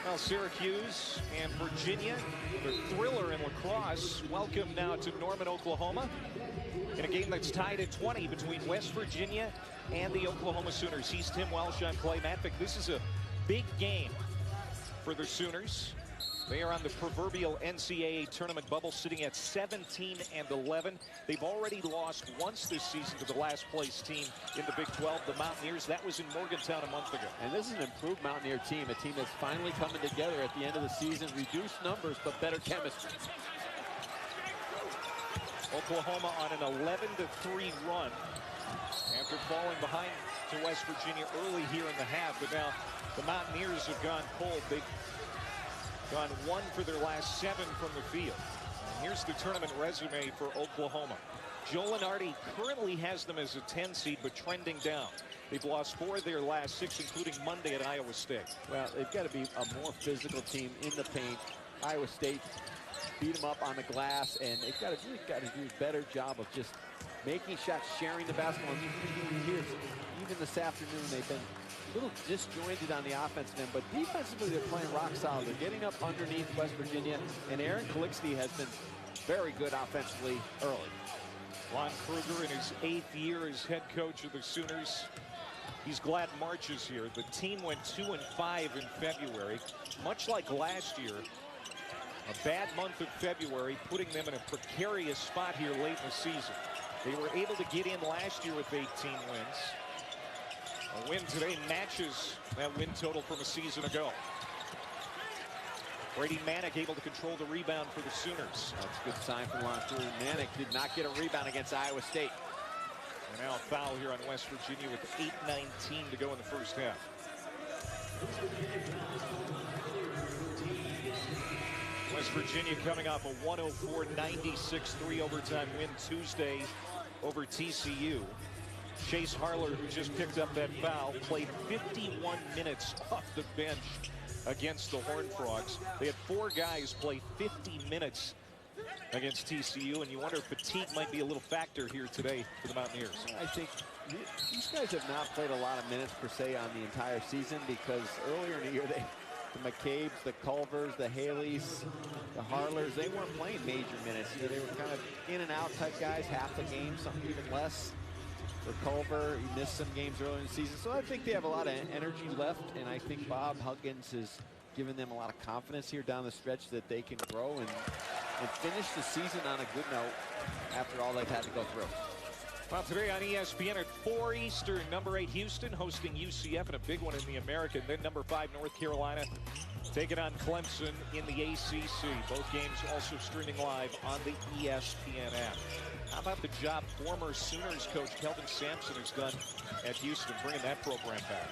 Well, Syracuse and Virginia, the thriller in lacrosse, welcome now to Norman, Oklahoma, in a game that's tied at 20 between West Virginia and the Oklahoma Sooners. He's Tim Welsh on Clay Matvick. This is a big game for the Sooners. They are on the proverbial NCAA tournament bubble, sitting at 17-11. They've already lost once this season to the last place team in the Big 12, the Mountaineers. That was in Morgantown a month ago. And this is an improved Mountaineer team, a team that's finally coming together at the end of the season. Reduced numbers, but better chemistry. Oklahoma on an 11-3 run after falling behind to West Virginia early here in the half. But now the Mountaineers have gone cold. They've gone 1 for their last 7 from the field. And here's the tournament resume for Oklahoma. Joe Lunardi currently has them as a 10 seed, but trending down. They've lost 4 of their last 6, including Monday at Iowa State. Well, they've got to be a more physical team in the paint. Iowa State beat them up on the glass, and they've got to do a better job of just making shots, sharing the basketball. And here, even this afternoon, they've been a little disjointed on the offensive end, but defensively they're playing rock solid. They're getting up underneath West Virginia, and Aaron CALIXTE has been very good offensively early. Lon Kruger in his 8th year as head coach of the Sooners. He's glad March is here. The team went 2-5 in February. Much like last year, a bad month of February, putting them in a precarious spot here late in the season. They were able to get in last year with 18 wins. A win today matches that win total from a season ago. Brady Manick able to control the rebound for the Sooners. That's a good sign for Lon Kruger. Manick did not get a rebound against Iowa State. And now a foul here on West Virginia with 8:19 to go in the first half. West Virginia coming off a 104-96 overtime win Tuesday over TCU. Chase Harler, who just picked up that foul, played 51 minutes off the bench against the Horned Frogs. They had 4 guys play 50 minutes against TCU, and you wonder if fatigue might be a little factor here today for the Mountaineers. I think these guys have not played a lot of minutes per se on the entire season, because earlier in the year, the McCabe's, the Culvers, the Haleys, the Harlers, they weren't playing major minutes. You know, they were kind of in and out type guys, half the game, something even less. For Culver, he missed some games earlier in the season, so I think they have a lot of energy left, and I think Bob Huggins has given them a lot of confidence here down the stretch that they can grow and finish the season on a good note after all they've had to go through. Well, today on ESPN at 4 Eastern, number 8 Houston hosting UCF in a big one in the American. Then number 5 North Carolina taking on Clemson in the ACC. Both games also streaming live on the ESPN app. How about the job former Sooners coach Kelvin Sampson has done at Houston, bringing that program back?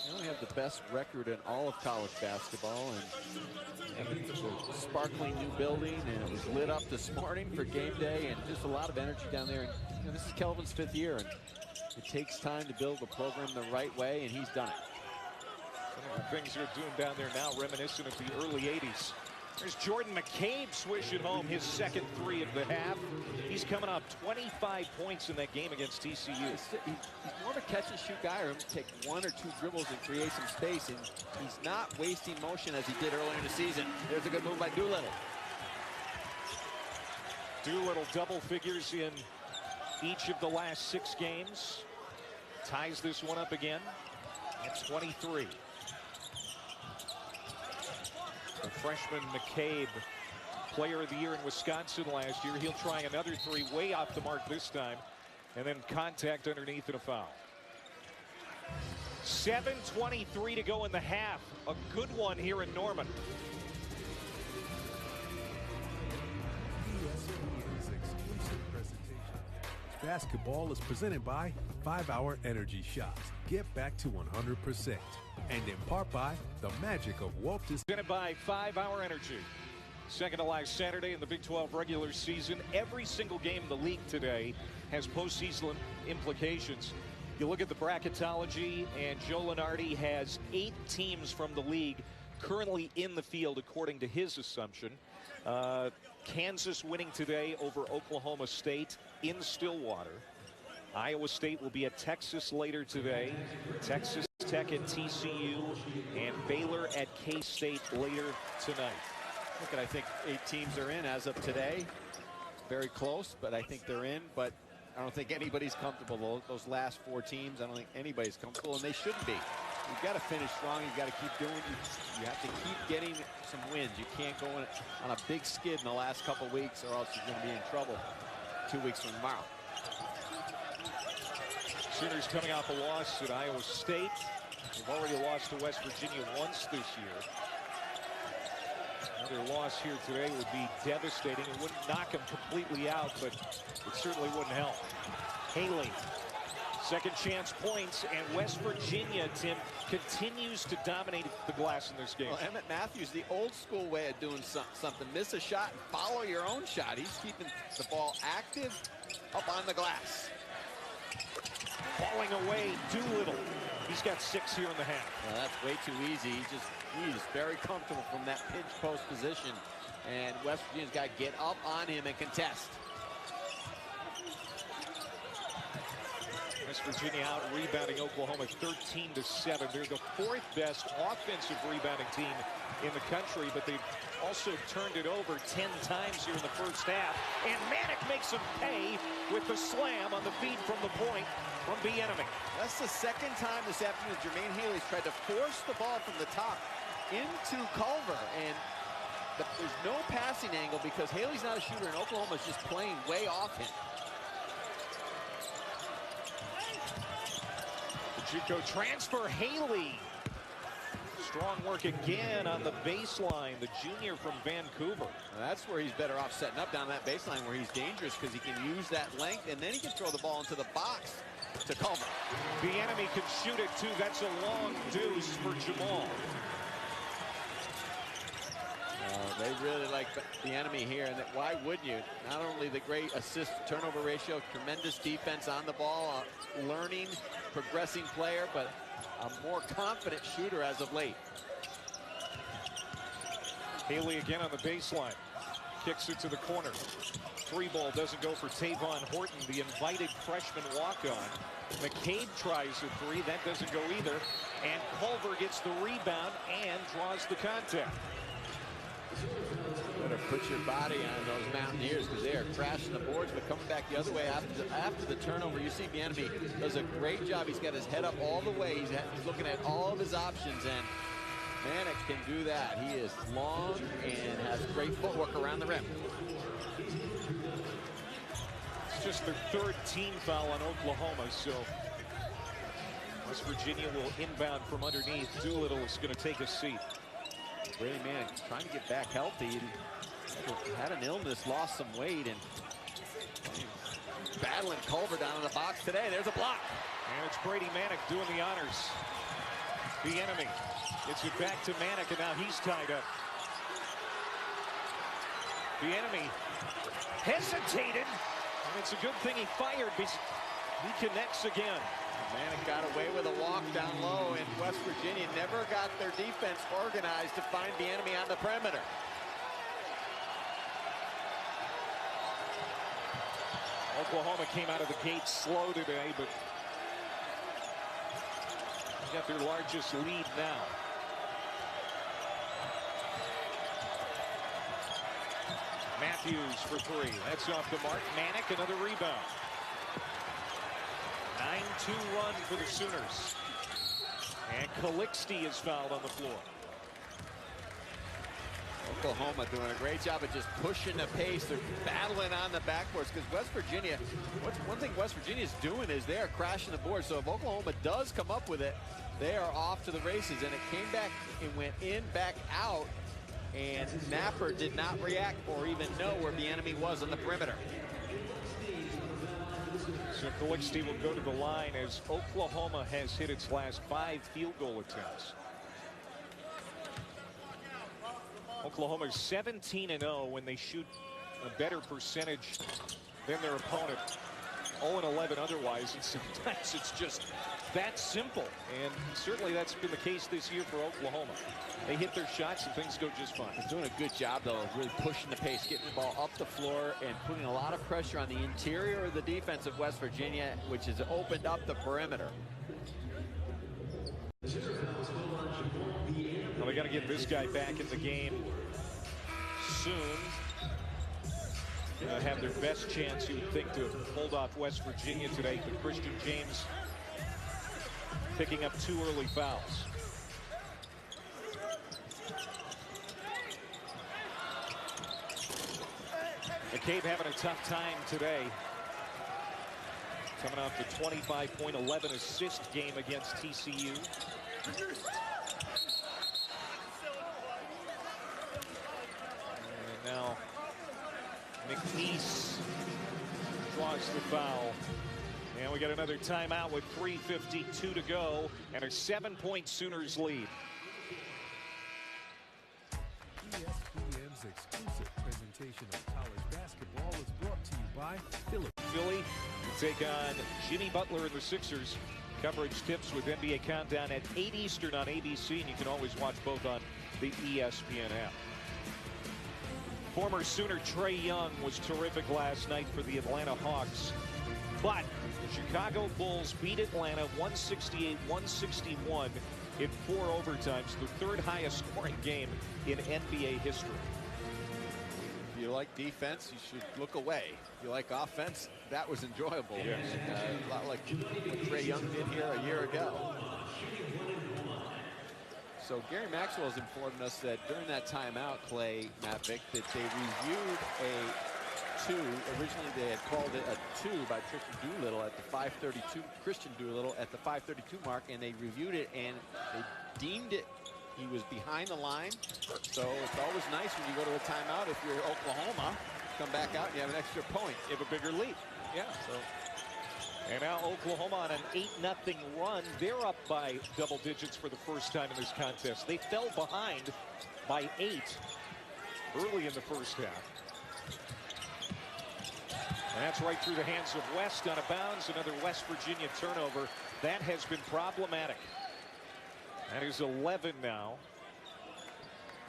They only have the best record in all of college basketball, and it's a sparkling new building, and it was lit up this morning for game day, and just a lot of energy down there. And you know, this is Kelvin's 5th year, and it takes time to build the program the right way, and he's done it. Some of the things they're doing down there now reminiscent of the early 80s. There's Jordan McCabe swishing home his 2nd 3 of the half. He's coming up 25 points in that game against TCU. He's more of a catch-and-shoot guy, or him to take 1 or 2 dribbles and create some space, and he's not wasting motion as he did earlier in the season. There's a good move by Doolittle. Doolittle double figures in each of the last 6 games. Ties this one up again at 23. The freshman McCabe, player of the year in Wisconsin last year. He'll try another 3 way off the mark this time, and then contact underneath and a foul. 7:23 to go in the half. A good one here in Norman. ESPN's exclusive presentation. Basketball is presented by 5-Hour Energy Shots. Get back to 100%. And in part by the magic of Walt Disney. Presented by 5-Hour Energy. Second to last Saturday in the Big 12 regular season. Every single game in the league today has postseason implications. You look at the bracketology, and Joe Lunardi has 8 teams from the league currently in the field, according to his assumption. Kansas winning today over Oklahoma State in Stillwater. Iowa State will be at Texas later today. Texas Tech at TCU, and Baylor at K-State later tonight. Look at, I think 8 teams are in as of today. Very close, but I think they're in. But I don't think anybody's comfortable. Those last 4 teams, I don't think anybody's comfortable, and they shouldn't be. You've got to finish strong. You've got to keep doing it. You have to keep getting some wins. You can't go on a big skid in the last couple weeks, or else you're going to be in trouble 2 weeks from tomorrow. Sooners coming off a loss at Iowa State. They've already lost to West Virginia once this year. Another loss here today would be devastating. It wouldn't knock them completely out, but it certainly wouldn't help. Haley, second chance points, and West Virginia, Tim, continues to dominate the glass in this game. Well, Emmett Matthews, the old school way of doing something. Miss a shot and follow your own shot. He's keeping the ball active up on the glass. Falling away, Doolittle. He's got 6 here in the half. Well, that's way too easy. He's very comfortable from that pinch post position. And West Virginia's got to get up on him and contest. West Virginia out rebounding Oklahoma 13-7. They're the 4th best offensive rebounding team in the country, but they've also turned it over 10 times here in the first half. And Manick makes them pay with the slam on the feed from the point from Bieniemy. That's the 2nd time this afternoon Jermaine Haley's tried to force the ball from the top into Culver, and there's no passing angle because Haley's not a shooter and Oklahoma's just playing way off him. Chico transfer, Haley. Strong work again on the baseline, the junior from Vancouver. Now that's where he's better off setting up down that baseline where he's dangerous because he can use that length and then he can throw the ball into the box to Culver. Bieniemy can shoot it too. That's a long deuce for Jamal. They really like Bieniemy here, and why wouldn't you? Not only the great assist turnover ratio, tremendous defense on the ball, learning, progressing player, but a more confident shooter as of late. Haley again on the baseline. Kicks it to the corner. 3 ball doesn't go for Tavon Horton, the invited freshman walk-on. McCabe tries a 3. That doesn't go either. And Culver gets the rebound and draws the contact. Better put your body on those Mountaineers because they are crashing the boards, but coming back the other way after the turnover. You see Bieniemy does a great job. He's got his head up all the way. He's looking at all of his options, and Manick can do that. He is long and has great footwork around the rim. It's just their 3rd team foul on Oklahoma, so West Virginia will inbound from underneath. Doolittle is going to take a seat. Brady Manick trying to get back healthy. He had an illness, lost some weight, and battling Culver down in the box today. There's a block. And it's Brady Manick doing the honors. Bieniemy gets it back to Manick, and now he's tied up. Bieniemy hesitated, and it's a good thing he fired because he connects again. Manick got away with a walk down low, and West Virginia never got their defense organized to find Bieniemy on the perimeter. Oklahoma came out of the gate slow today, but they got their largest lead now. Matthews for 3. That's off the mark. Manick, another rebound. 9-2 run for the Sooners. And CALIXTE is fouled on the floor. Oklahoma doing a great job of just pushing the pace. They're battling on the backboards because West Virginia, one thing West Virginia is doing is they are crashing the board. So if Oklahoma does come up with it, they are off to the races. And it came back and went in, back out. And Napper did not react or even know where Bieniemy was on the perimeter. So CALIXTE will go to the line as Oklahoma has hit its last 5 field goal attempts. Oklahoma's 17-0 when they shoot a better percentage than their opponent. 0-11 otherwise, and sometimes it's just that simple. And certainly that's been the case this year for Oklahoma. They hit their shots and things go just fine. They're doing a good job, though, of really pushing the pace, getting the ball up the floor, and putting a lot of pressure on the interior of the defense of West Virginia, which has opened up the perimeter. got to get this guy back in the game soon. Have their best chance, you would think, to hold off West Virginia today. But Christian James picking up 2 early fouls. McCabe having a tough time today. Coming off the 25.11 assist game against TCU. And now McNeese draws the foul. And we got another timeout with 3:52 to go and a 7-point Sooners lead. ESPN's exclusive presentation of college basketball is brought to you by Philly. Philly will take on Jimmy Butler and the Sixers. Coverage tips with NBA Countdown at 8 Eastern on ABC, and you can always watch both on the ESPN app. Former Sooner Trae Young was terrific last night for the Atlanta Hawks. But the Chicago Bulls beat Atlanta 168-161 in 4 overtimes, the 3rd highest scoring game in NBA history. If you like defense, you should look away. If you like offense, that was enjoyable. Yes. A lot like what Trae Young did here a year ago. So Gary Maxwell has informed us that during that timeout, Clay, Matt Vick, that they reviewed a 2. Originally, they had called it a 2 by Tristan Doolittle at the 5:32. Christian Doolittle at the 5:32 mark, and they reviewed it and they deemed it. He was behind the line. So it's always nice when you go to a timeout. If you're Oklahoma, come back out and you have an extra point. You have a bigger lead. Yeah. So. And now Oklahoma on an 8-0 run. They're up by double digits for the first time in this contest. They fell behind by 8 early in the first half. And that's right through the hands of West on a bounds. Another West Virginia turnover. That has been problematic. That is 11 now.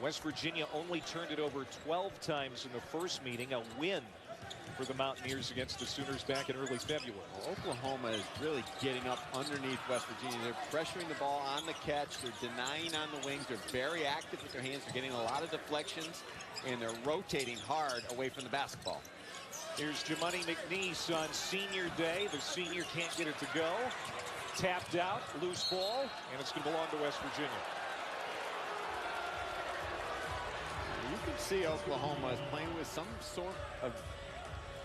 West Virginia only turned it over 12 times in the first meeting. A win for the Mountaineers against the Sooners back in early February. Well, Oklahoma is really getting up underneath West Virginia. They're pressuring the ball on the catch. They're denying on the wings. They're very active with their hands. They're getting a lot of deflections, and they're rotating hard away from the basketball. Here's Jamoni McNeese on senior day. The senior can't get it to go. Tapped out, loose ball, and it's going to belong to West Virginia. You can see Oklahoma is playing with some sort of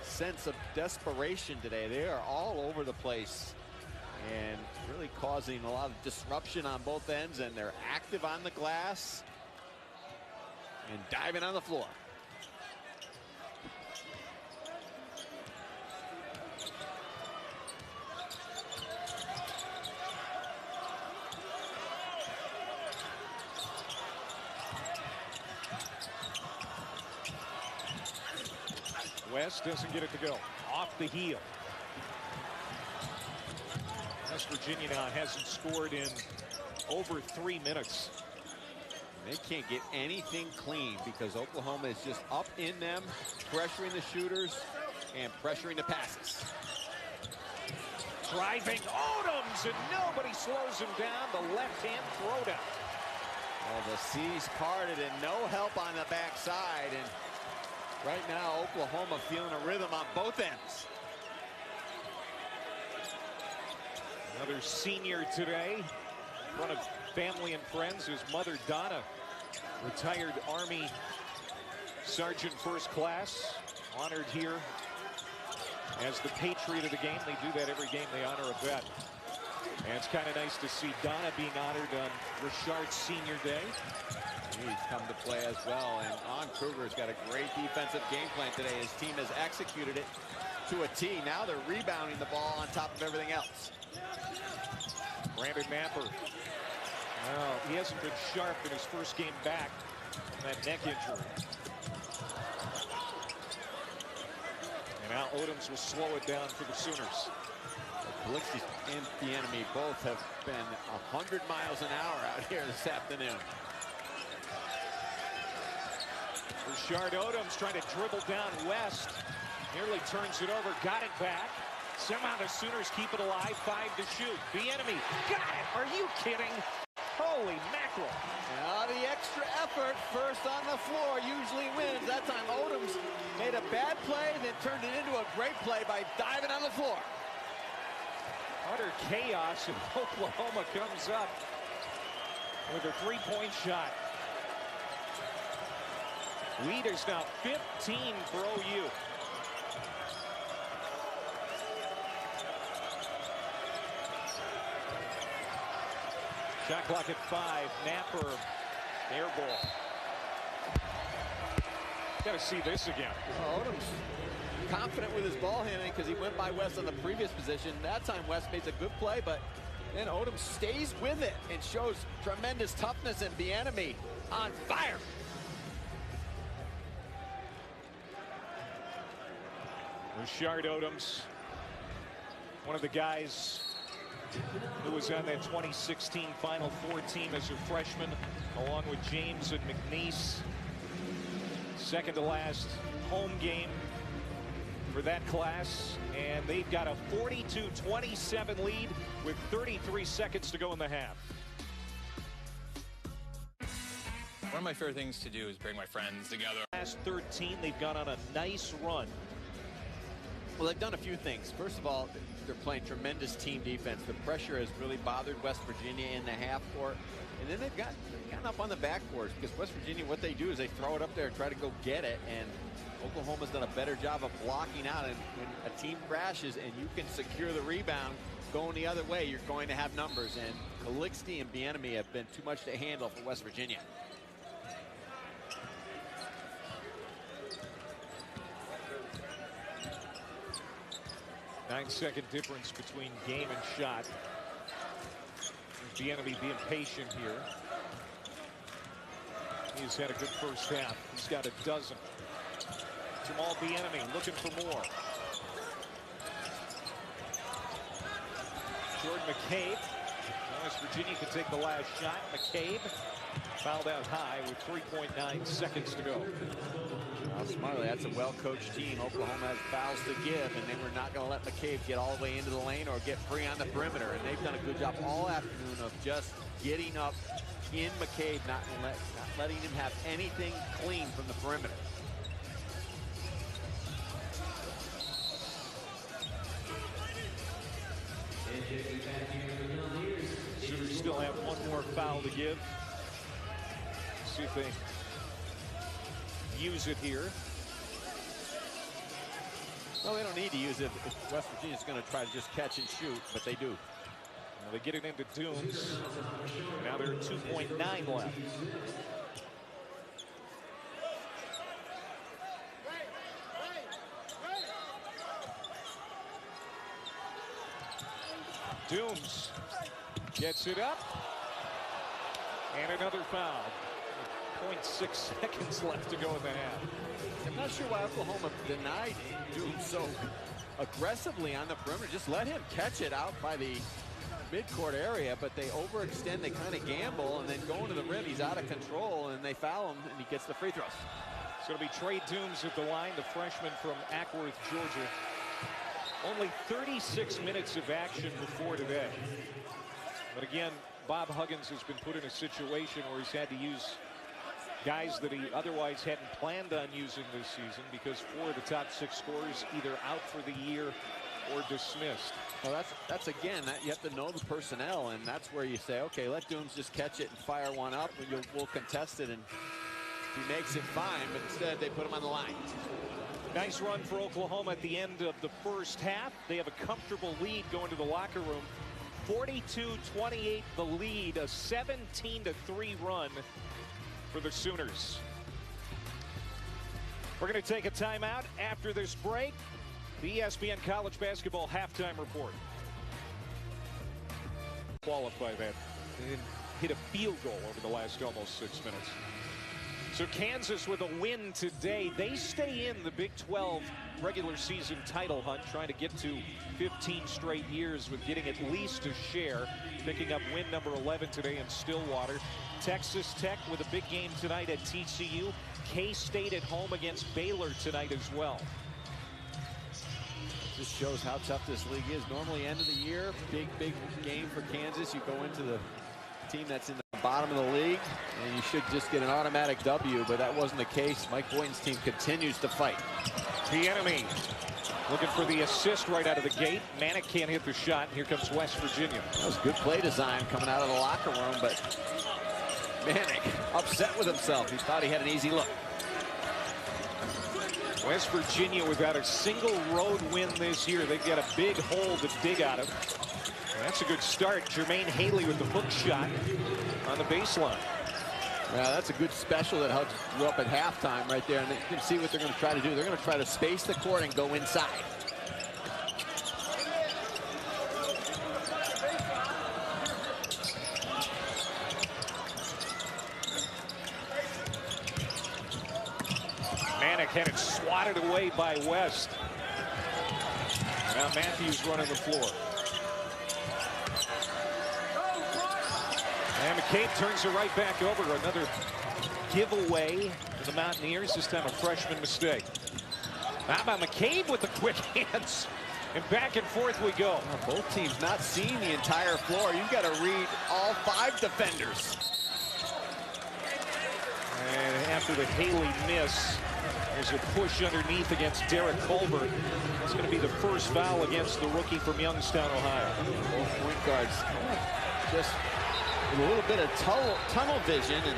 sense of desperation today. They are all over the place and really causing a lot of disruption on both ends, and they're active on the glass and diving on the floor. West doesn't get it to go. Off the heel. West Virginia now hasn't scored in over 3 minutes. They can't get anything clean because Oklahoma is just up in them, pressuring the shooters and pressuring the passes. Driving Odoms, and nobody slows him down. The left-hand throwdown. Well, the seas parted and no help on the backside. And right now, Oklahoma feeling a rhythm on both ends. Another senior today in front of family and friends. His mother, Donna, retired Army Sergeant First Class, honored here as the patriot of the game. They do that every game. They honor a vet. And it's kind of nice to see Donna being honored on Richard's senior day. He's come to play as well, and On Kruger's got a great defensive game plan today. His team has executed it to a T. Now they're rebounding the ball on top of everything else. Brandon Mapper. Well, he hasn't been sharp in his first game back from that neck injury. And now Odoms will slow it down for the Sooners. CALIXTE and the enemy both have been 100 miles an hour out here this afternoon. Richard Odoms trying to dribble down West. Nearly turns it over, got it back. Somehow the Sooners keep it alive, 5 to shoot. The enemy got it. Are you kidding? Holy mackerel. Now the extra effort first on the floor usually wins. That time Odoms made a bad play, then turned it into a great play by diving on the floor. Utter chaos, and Oklahoma comes up with a three-point shot. Lead is now 15 for OU. Shot clock at 5. Napper, air ball. Got to see this again. Odoms confident with his ball handling because he went by West on the previous position. That time West makes a good play, but then Odom stays with it and shows tremendous toughness, and Bieniemy on fire. Rashard Odoms, one of the guys who was on that 2016 Final Four team as a freshman, along with James and McNeese. Second to last home game for that class, and they've got a 42-27 lead with 33 seconds to go in the half. One of my favorite things to do is bring my friends together. Last 13, they've gone on a nice run. Well, they've done a few things. First of all, they're playing tremendous team defense. The pressure has really bothered West Virginia in the half court. And then they've gotten up on the backcourt, because West Virginia, what they do is they throw it up there and try to go get it. And Oklahoma's done a better job of blocking out. And when a team crashes and you can secure the rebound going the other way, you're going to have numbers. And CALIXTE and Bieniemy have been too much to handle for West Virginia. Nine-second difference between game and shot. Bieniemy being patient here. He's had a good first half. He's got a dozen. Jamal Bieniemy looking for more. Jordan McCabe. West Virginia can take the last shot. McCabe fouled out high with 3.9 seconds to go. Well, smartly, that's a well-coached team. Oklahoma has fouls to give, and they were not going to let McCabe get all the way into the lane or get free on the perimeter. And they've done a good job all afternoon of just getting up in McCabe, not letting him have anything clean from the perimeter. Sooners still have one more foul to give. See if they use it here. Well, they don't need to use it if West Virginia's going to try to just catch and shoot, but they do. Well, they get it into Dooms. Now they're at 2.9 left. Dooms gets it up. And another foul. 0.6 seconds left to go in the half. I'm not sure why Oklahoma denied Dooms so aggressively on the perimeter. Just let him catch it out by the midcourt area, but they overextend, they kind of gamble, and then going to the rim, he's out of control, and they foul him, and he gets the free throws. So it'll be Trey Dooms at the line, the freshman from Ackworth, Georgia. Only 36 minutes of action before today. But again, Bob Huggins has been put in a situation where he's had to use guys that he otherwise hadn't planned on using this season, because 4 of the top 6 scorers either out for the year or dismissed. Well, that's again, you have to know the personnel, and that's where you say, okay, let Dooms just catch it and fire one up, and we'll contest it, and if he makes it, fine, but instead they put him on the line. Nice run for Oklahoma at the end of the first half. They have a comfortable lead going to the locker room. 42-28 the lead, a 17-3 run for the Sooners. We're going to take a timeout after this break. The ESPN College Basketball Halftime Report. Qualify that. They didn't hit a field goal over the last almost 6 minutes. So Kansas with a win today. They stay in the Big 12 regular season title hunt, trying to get to 15 straight years with getting at least a share, picking up win number 11 today in Stillwater. Texas Tech with a big game tonight at TCU. K-State at home against Baylor tonight as well. Just shows how tough this league is. Normally end of the year, big game for Kansas. You go into the team that's in the bottom of the league, and you should just get an automatic W, but that wasn't the case. Mike Boynton's team continues to fight. The enemy looking for the assist right out of the gate. Manick can't hit the shot. Here comes West Virginia. That was good play design coming out of the locker room, but Manick upset with himself. He thought he had an easy look. West Virginia without a single road win this year. They've got a big hole to dig out of. Well, that's a good start. Jermaine Haley with the hook shot on the baseline. Yeah, that's a good special that Hugs blew up at halftime right there. And you can see what they're going to try to do. They're going to try to space the court and go inside. Manick had it swatted away by West. Now Matthews running the floor. And McCabe turns it right back over. Another giveaway to the Mountaineers. This time a freshman mistake. How about McCabe with the quick hands? And back and forth we go. Well, both teams not seeing the entire floor. You've got to read all 5 defenders. And after the Haley miss, there's a push underneath against Derek Culver. It's going to be the first foul against the rookie from Youngstown, Ohio. Both point guards just a little bit of tunnel vision. And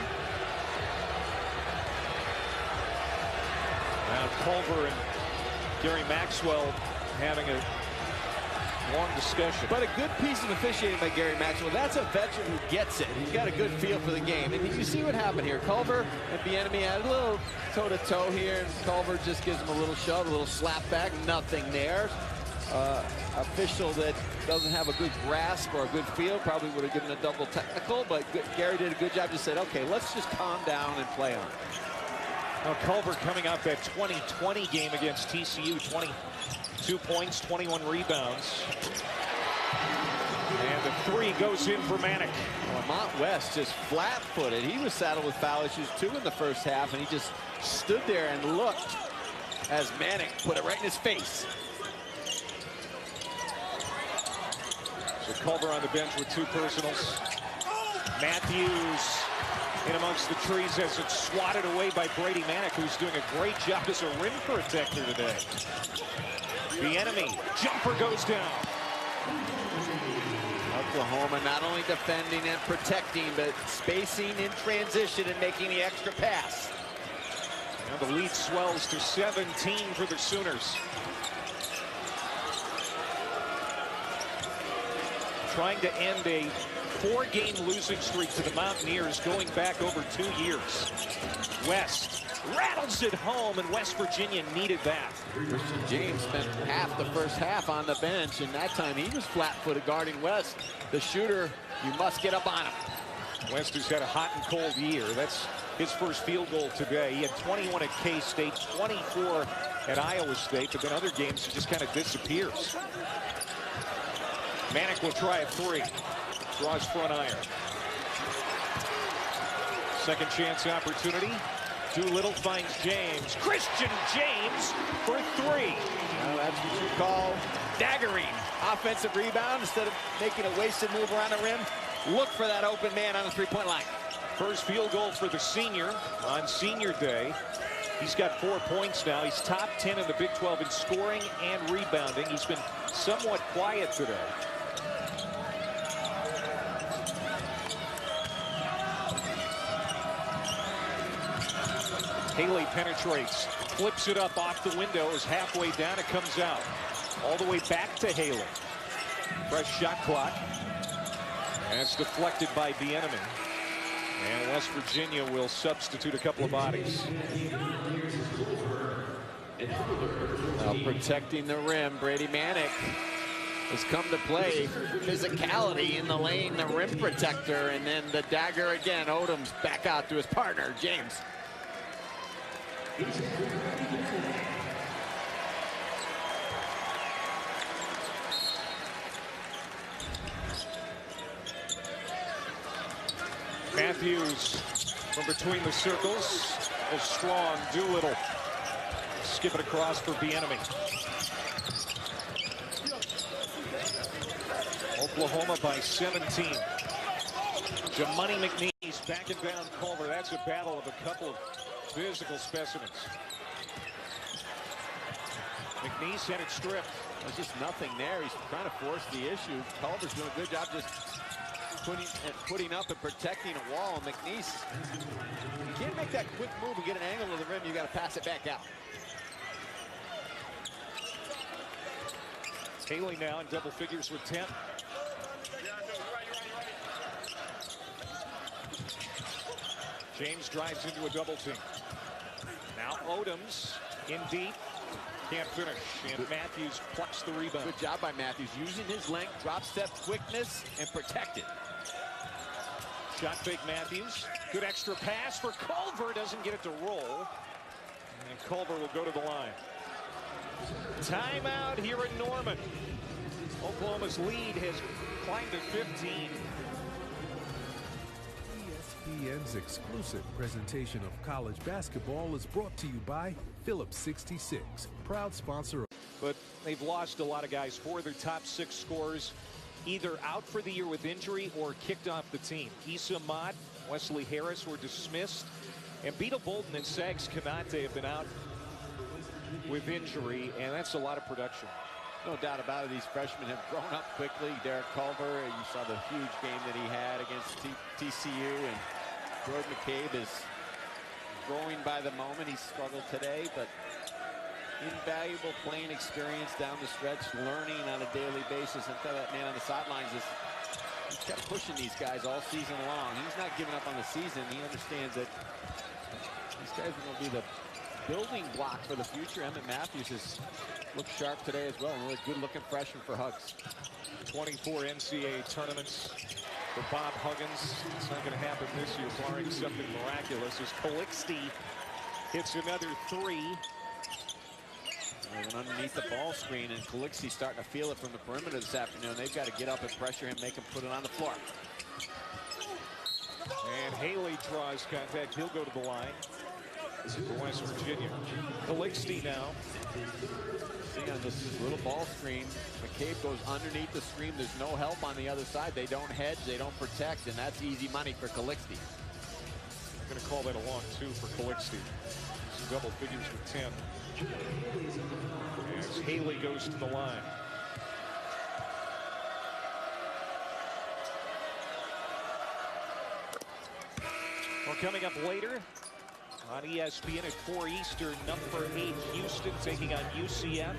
now Culver and Gary Maxwell having a long discussion. But a good piece of officiating by Gary Maxwell. That's a veteran who gets it. He's got a good feel for the game. And you see what happened here. Culver and Bieniemy had a little toe-to-toe here, and Culver just gives him a little shove, a little slap back. Nothing there. Official that doesn't have a good grasp or a good feel probably would have given a double technical, but Gary did a good job. Just said, okay, let's just calm down and play on. Now Culver coming off that 2020 game against TCU, 22 points, 21 rebounds. And the 3 goes in for Manick. Lamont West just flat-footed. He was saddled with foul issues 2 in the first half, and he just stood there and looked as Manick put it right in his face. So Culver on the bench with 2 personals. Matthews in amongst the trees as it's swatted away by Brady Manick, who's doing a great job as a rim protector today. The enemy jumper goes down. Oklahoma not only defending and protecting, but spacing in transition and making the extra pass. Now the lead swells to 17 for the Sooners. Trying to end a 4-game losing streak to the Mountaineers going back over 2 years. West rattles it home, and West Virginia needed that. Christian James spent half the first half on the bench, and that time he was flat-footed guarding West. The shooter, you must get up on him. West has had a hot and cold year. That's his first field goal today. He had 21 at K-State, 24 at Iowa State, but then other games he just kind of disappears. Manick will try a 3. Draws front iron. Second chance opportunity. Doolittle finds James. Christian James for 3. Well, that's what you call daggering. Offensive rebound. Instead of making a wasted move around the rim, look for that open man on the 3-point line. First field goal for the senior on senior day. He's got 4 points now. He's top 10 in the Big 12 in scoring and rebounding. He's been somewhat quiet today. Haley penetrates, flips it up off the window, is halfway down, it comes out. All the way back to Haley. Fresh shot clock. And it's deflected by Bieniemy. And West Virginia will substitute a couple of bodies. Now protecting the rim, Brady Manick has come to play. Physicality in the lane, the rim protector, and then the dagger again. Odom's back out to his partner, James. Matthews from between the circles. A strong Doolittle. Skip it across for Bieniemy. Oklahoma by 17. Jamani McNeil. McNeese backing down Culver. That's a battle of a couple of physical specimens. McNeese had it stripped. There's just nothing there. He's trying to force the issue. Culver's doing a good job just putting up and protecting a wall. And McNeese, you can't make that quick move and get an angle to the rim. You got to pass it back out. Haley now in double figures with 10. James drives into a double team. Now Odoms in deep. Can't finish. And Matthews plucks the rebound. Good job by Matthews, using his length, drop step quickness, and protect it. Shot fake Matthews. Good extra pass for Culver. Doesn't get it to roll. And Culver will go to the line. Timeout here in Norman. Oklahoma's lead has climbed to 15. ESPN's exclusive presentation of college basketball is brought to you by Phillips 66, proud sponsor of. But they've lost a lot of guys. 4 of their top 6 scorers either out for the year with injury or kicked off the team. Issa Mott, Wesley Harris were dismissed. And Beetle Bolden and Sags Kanate have been out with injury, and that's a lot of production. No doubt about it. These freshmen have grown up quickly. Derek Culver, you saw the huge game that he had against TCU, and Jordan McCabe is growing by the moment. He struggled today, but invaluable playing experience down the stretch, learning on a daily basis. And that man on the sidelines he's kept pushing these guys all season long. He's not giving up on the season. He understands that these guys are going to be the building block for the future. Emmett Matthews has looked sharp today as well. Really good looking freshman for Hugs. 24 NCAA tournaments for Bob Huggins. It's not going to happen this year, barring something miraculous, as CALIXTE hits another 3. Went underneath the ball screen, and CALIXTE starting to feel it from the perimeter this afternoon. They've got to get up and pressure him, make him put it on the floor. And Haley draws contact. He'll go to the line. This is for West Virginia. CALIXTE now. See on this little ball screen, McCabe goes underneath the screen. There's no help on the other side. They don't hedge, they don't protect, and that's easy money for CALIXTE. I'm going to call that a long 2 for CALIXTE. Some double figures with 10. As Haley goes to the line. Well, coming up later on ESPN at 4 Eastern, number 8 Houston taking on UCF.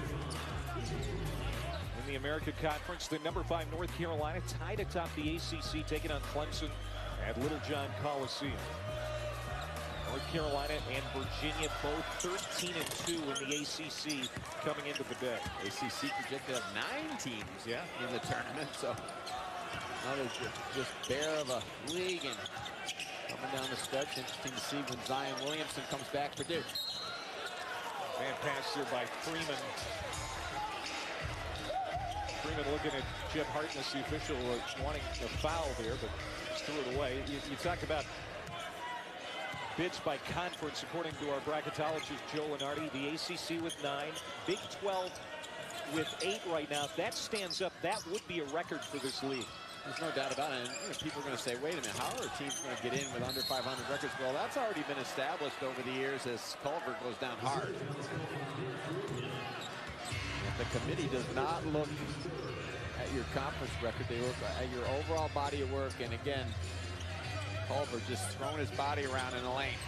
In the American Conference, the number 5 North Carolina tied atop the ACC, taking on Clemson at Littlejohn Coliseum. North Carolina and Virginia both 13-2 in the ACC coming into the day. ACC projected at 9 teams in the tournament, so another just bear of a league, and coming down the stretch. Interesting to see when Zion Williamson comes back for Duke. Man pass here by Freeman. Freeman looking at Jeff Hartness, the official, wanting a foul there, but just threw it away. You talk about bids by conference, according to our bracketologist, Joe Lenardi. The ACC with 9, Big 12 with 8 right now. If that stands up, that would be a record for this league. There's no doubt about it. And people are going to say, wait a minute, how are teams going to get in with under 500 records? Well, that's already been established over the years as Culver goes down hard. The committee does not look at your conference record. They look at your overall body of work. And again, Culver just throwing his body around in the lane.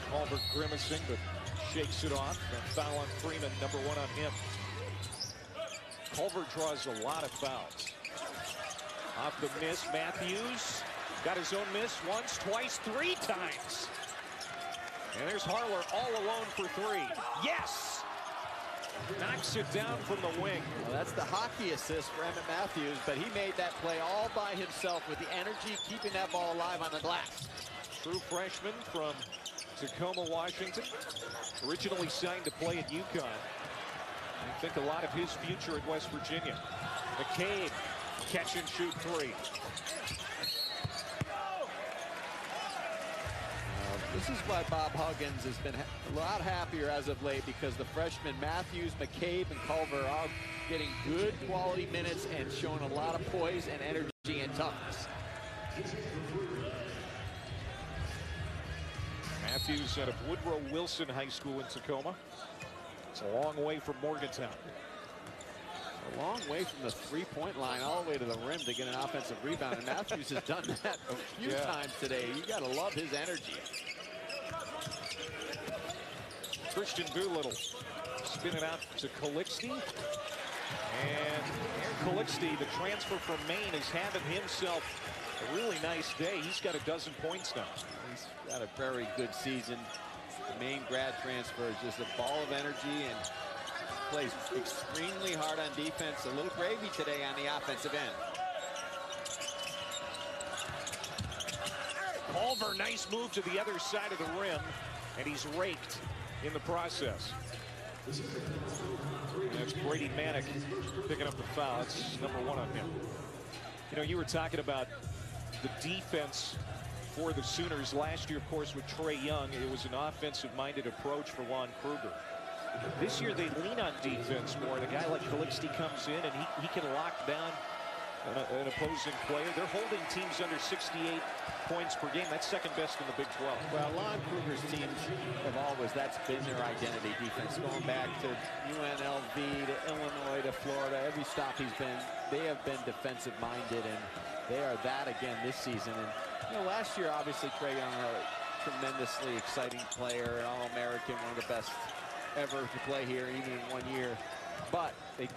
Culver grimacing, but shakes it off. And foul on Freeman, number 1 on him. Culver draws a lot of fouls. Off the miss, Matthews got his own miss once, twice, 3 times. And there's Harler all alone for 3. Yes! Knocks it down from the wing. Well, that's the hockey assist for Emmett Matthews, but he made that play all by himself with the energy, keeping that ball alive on the glass. True freshman from Tacoma, Washington. Originally signed to play at UConn. I think a lot of his future at West Virginia. McCabe, catch and shoot 3. This is why Bob Huggins has been a lot happier as of late, because the freshmen Matthews, McCabe, and Culver are getting good quality minutes and showing a lot of poise and energy and toughness. Matthews out of Woodrow Wilson High School in Tacoma. It's a long way from Morgantown. A long way from the three-point line all the way to the rim to get an offensive rebound, and Matthews has done that a few times today. You got to love his energy. Christian Doolittle spinning out to CALIXTE. And Aaron CALIXTE, the transfer from Maine, is having himself a really nice day. He's got a dozen points now. He's got a very good season. The Maine grad transfer is just a ball of energy and plays extremely hard on defense. A little gravy today on the offensive end. Culver, nice move to the other side of the rim, and he's raked in the process. That's Brady Manick picking up the foul. That's number 1 on him. You know, you were talking about the defense for the Sooners last year, of course, with Trae Young. It was an offensive-minded approach for Lon Kruger. This year they lean on defense more, and a guy like CALIXTE comes in and he can lock down an opposing player. They're holding teams under 68 points per game. That's second best in the Big 12. Well, Lon Kruger's teams have always, that's been their identity, defense. Going back to UNLV, to Illinois, to Florida, every stop he's been, they have been defensive-minded, and they are that again this season. And you know, last year, obviously, Trae Young, a tremendously exciting player, an All-American, one of the best ever to play here, even in 1 year. But they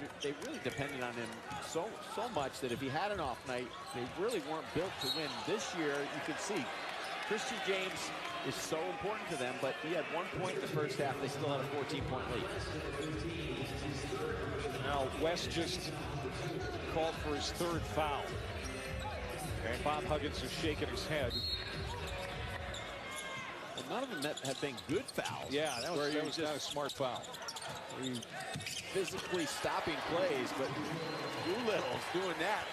really depended on him so much that if he had an off night, they really weren't built to win. This year, you can see Christian James is so important to them, but he had 1 point in the first half. They still had a 14-point lead. Now, West just called for his 3rd foul. And Bob Huggins is shaking his head. Well, none of them have been good fouls. Yeah, that was not a smart foul. Physically stopping plays, but Doolittle's doing that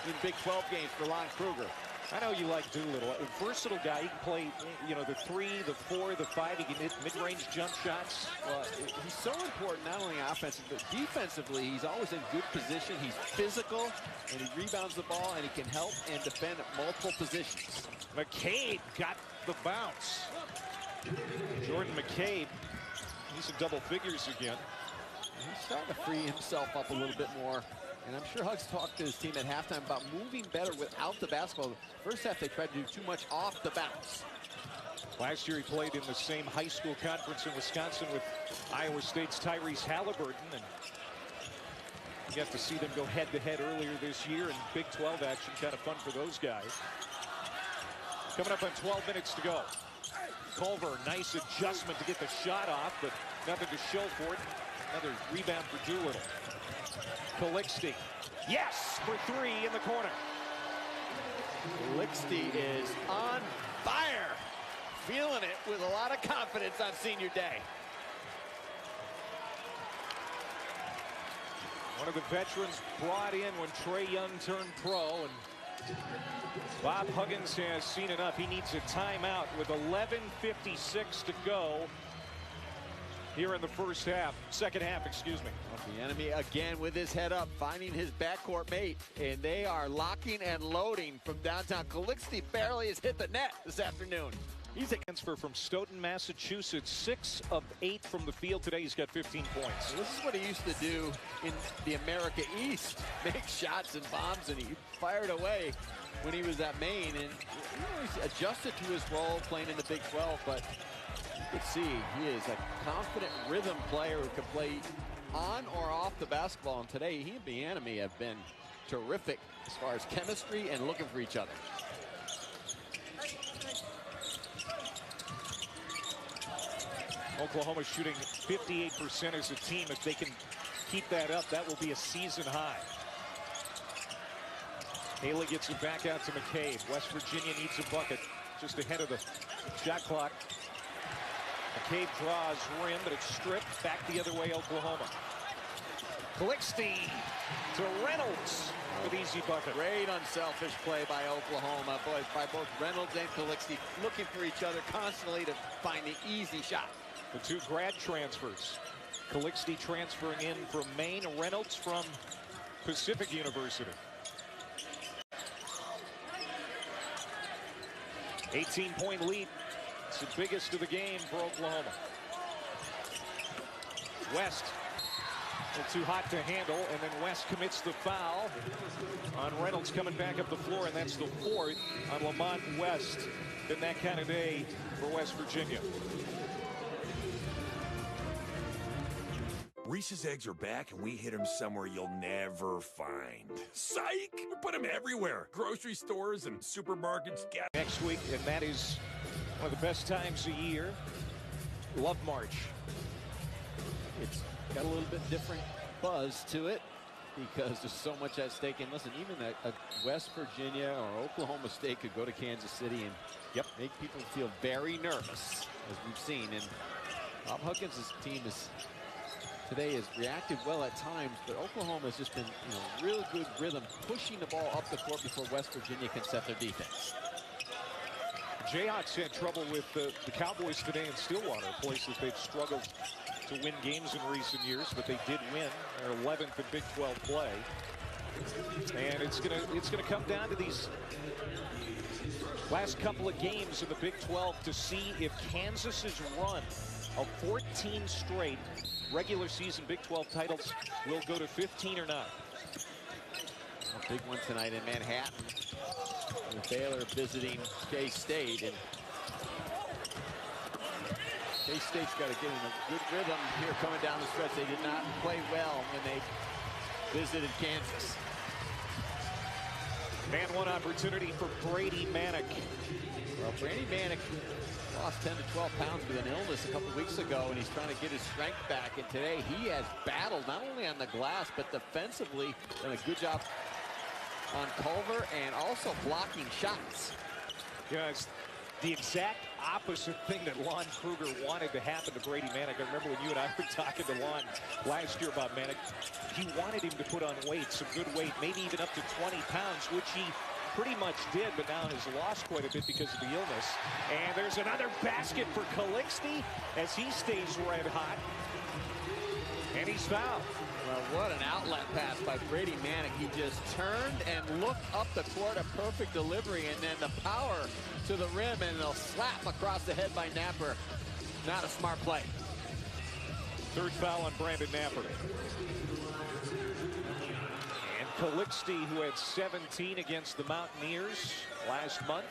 in Big 12 games for Lon Kruger. I know you like Doolittle. A versatile guy. He can play, you know, the 3, the 4, the 5. He can hit mid-range jump shots. Well, he's so important not only offensively, but defensively. He's always in good position. He's physical, and he rebounds the ball, and he can help and defend at multiple positions. McCabe got the bounce. Jordan McCabe, he's in double figures again. He's starting to free himself up a little bit more. And I'm sure Hugs talked to his team at halftime about moving better without the basketball. First half, they tried to do too much off the bounce. Last year, he played in the same high school conference in Wisconsin with Iowa State's Tyrese Halliburton. And you got to see them go head-to-head earlier this year in Big 12 action. Kind of fun for those guys. Coming up on 12 minutes to go. Culver, nice adjustment to get the shot off, but nothing to show for it. Another rebound for Doolittle. CALIXTE, yes, for 3 in the corner. CALIXTE is on fire. Feeling it with a lot of confidence on senior day. One of the veterans brought in when Trae Young turned pro, and Bob Huggins has seen enough. He needs a timeout with 11:56 to go here in the second half, excuse me. The enemy again with his head up, finding his backcourt mate, and they are locking and loading from downtown. CALIXTE barely has hit the net this afternoon. He's a transfer from Stoughton, Massachusetts. 6 of 8 from the field today. He's got 15 points. This is what he used to do in the America East. Make shots and bombs, and he fired away when he was at Maine. And he's adjusted to his role playing in the Big 12, but you can see he is a confident rhythm player who can play on or off the basketball. And today, he and Bieniemy have been terrific as far as chemistry and looking for each other. Oklahoma shooting 58% as a team. If they can keep that up, that will be a season high. Haley gets it back out to McCabe. West Virginia needs a bucket just ahead of the shot clock. McCabe draws rim, but it's stripped back the other way, Oklahoma. CALIXTE to Reynolds with easy bucket. Great unselfish play by Oklahoma, by both Reynolds and CALIXTE, looking for each other constantly to find the easy shot. The 2 grad transfers. CALIXTE transferring in from Maine. Reynolds from Pacific University. 18-point lead. It's the biggest of the game for Oklahoma. West, a little too hot to handle, and then West commits the foul on Reynolds coming back up the floor, and that's the fourth on Lamont West. Been that kind of day for West Virginia. Reese's eggs are back, and we hit them somewhere you'll never find. Psych! We put them everywhere. Grocery stores and supermarkets. Next week, and that is one of the best times of year. Love March. It's got a little bit different buzz to it because there's so much at stake. And listen, even a West Virginia or Oklahoma State could go to Kansas City and make people feel very nervous, as we've seen. And Bob Huggins' team today has reacted well at times, but Oklahoma has just been, real good rhythm, pushing the ball up the court before West Virginia can set their defense. Jayhawks had trouble with the Cowboys today in Stillwater, a place that they've struggled to win games in recent years, but they did win their 11th in Big 12 play. And it's gonna come down to these last couple of games in the Big 12 to see if Kansas's run of 14 straight regular season Big 12 titles will go to 15 or not. A big one tonight in Manhattan. With Baylor visiting K-State, and K-State's got to get in a good rhythm here coming down the stretch. They did not play well when they visited Kansas. Man, one opportunity for Brady Manick. Well, Brady Manick lost 10 to 12 pounds with an illness a couple weeks ago, and he's trying to get his strength back. And today he has battled not only on the glass, but defensively done a good job on Culver and also blocking shots. Yeah, it's the exact opposite thing that Lon Kruger wanted to happen to Brady Manick. I remember when you and I were talking to Lon last year about Manick. He wanted him to put on weight, some good weight, maybe even up to 20 pounds, which he pretty much did, but now has lost quite a bit because of the illness. And there's another basket for CALIXTE as he stays red hot. And he's fouled. Well, what an outlet pass by Brady Manick. He just turned and looked up the court, a perfect delivery, and then the power to the rim, and a slap across the head by Napper. Not a smart play. Third foul on Brandon Napper. And CALIXTE, who had 17 against the Mountaineers last month,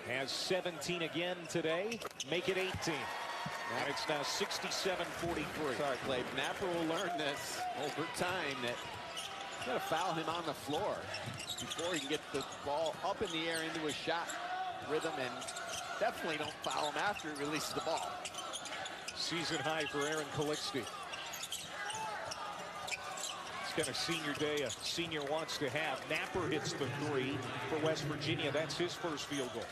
has 17 again today. Make it 18. And it's now 67-43. Sorry, Clay. Napper will learn this over time, that you got to foul him on the floor before he can get the ball up in the air into his shot rhythm, and definitely don't foul him after he releases the ball. Season high for Aaron CALIXTE. It's got a senior day a senior wants to have. Napper hits the three for West Virginia. That's his first field goal.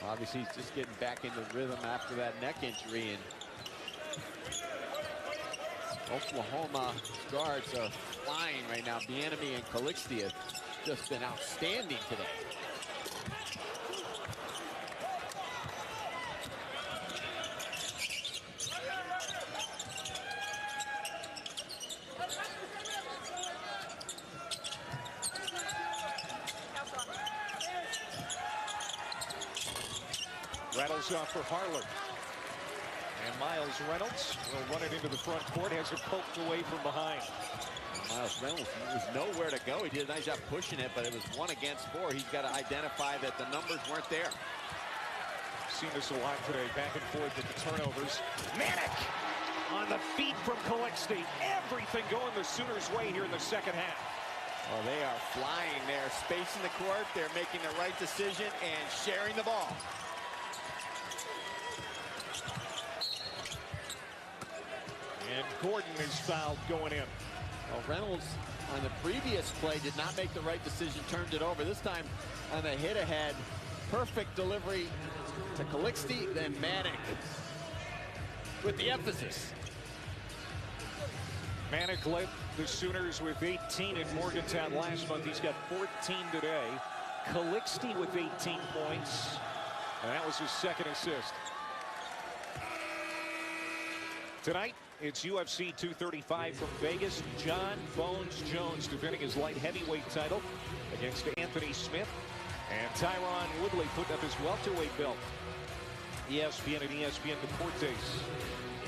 Obviously, he's just getting back into rhythm after that neck injury, and Oklahoma guards are flying right now. Bieniemy and CALIXTE have just been outstanding today. Rattles off for Harler. And Miles Reynolds will run it into the front court. Has it poked away from behind. Miles Reynolds was nowhere to go. He did a nice job pushing it, but it was 1 against 4. He's got to identify that the numbers weren't there. Seen this a lot today, back and forth with the turnovers. Manick on the feet from CALIXTE. Everything going the Sooners' way here in the second half. Well, they are flying. They're spacing the court. They're making the right decision and sharing the ball. And Gordon is fouled going in. Well, Reynolds on the previous play did not make the right decision, turned it over. This time on the hit ahead, perfect delivery to CALIXTE, then Manick with the emphasis. Manick led the Sooners with 18 in Morgantown last month. He's got 14 today. CALIXTE with 18 points, and that was his second assist. Tonight, It's UFC 235 from Vegas. John Bones Jones defending his light heavyweight title against Anthony Smith. And Tyron Woodley putting up his welterweight belt. ESPN and ESPN Deportes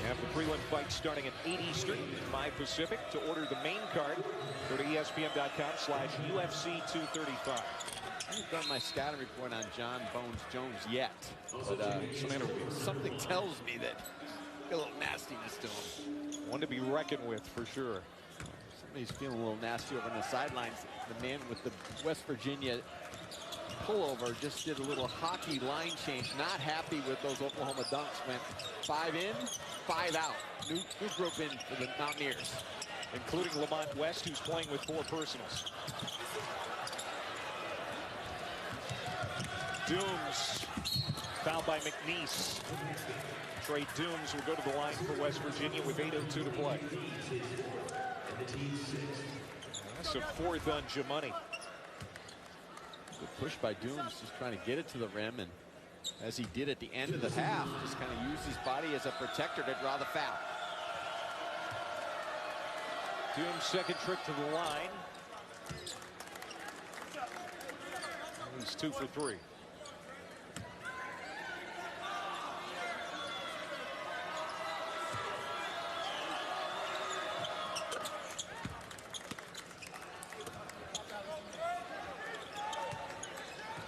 have the prelim fight starting at 8 Eastern, 5 Pacific. To order the main card, go to ESPN.com/UFC 235. I haven't done my scouting report on John Bones Jones yet, but something tells me that a little nastiness to him. One to be reckoned with for sure. Somebody's feeling a little nasty over on the sidelines. The man with the West Virginia pullover just did a little hockey line change. Not happy with those Oklahoma dunks. Went 5 in, 5 out. New group in for the Mountaineers, including Lamont West, who's playing with 4 personals. Dooms fouled by McNeese. Trey Dooms will go to the line for West Virginia with 8:02 to play. That's a 4th on Jamoni. Good push by Dooms, just trying to get it to the rim, and as he did at the end of the half, just kind of used his body as a protector to draw the foul. Dooms' second trip to the line. He's 2 for 3.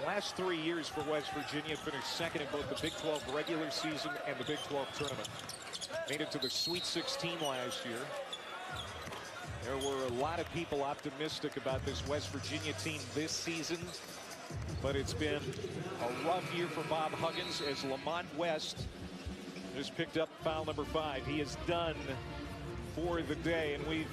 Last 3 years for West Virginia, finished second in both the Big 12 regular season and the Big 12 tournament. Made it to the Sweet 16 last year. There were a lot of people optimistic about this West Virginia team this season, but it's been a rough year for Bob Huggins as Lamont West has picked up foul number 5. He is done for the day, and we've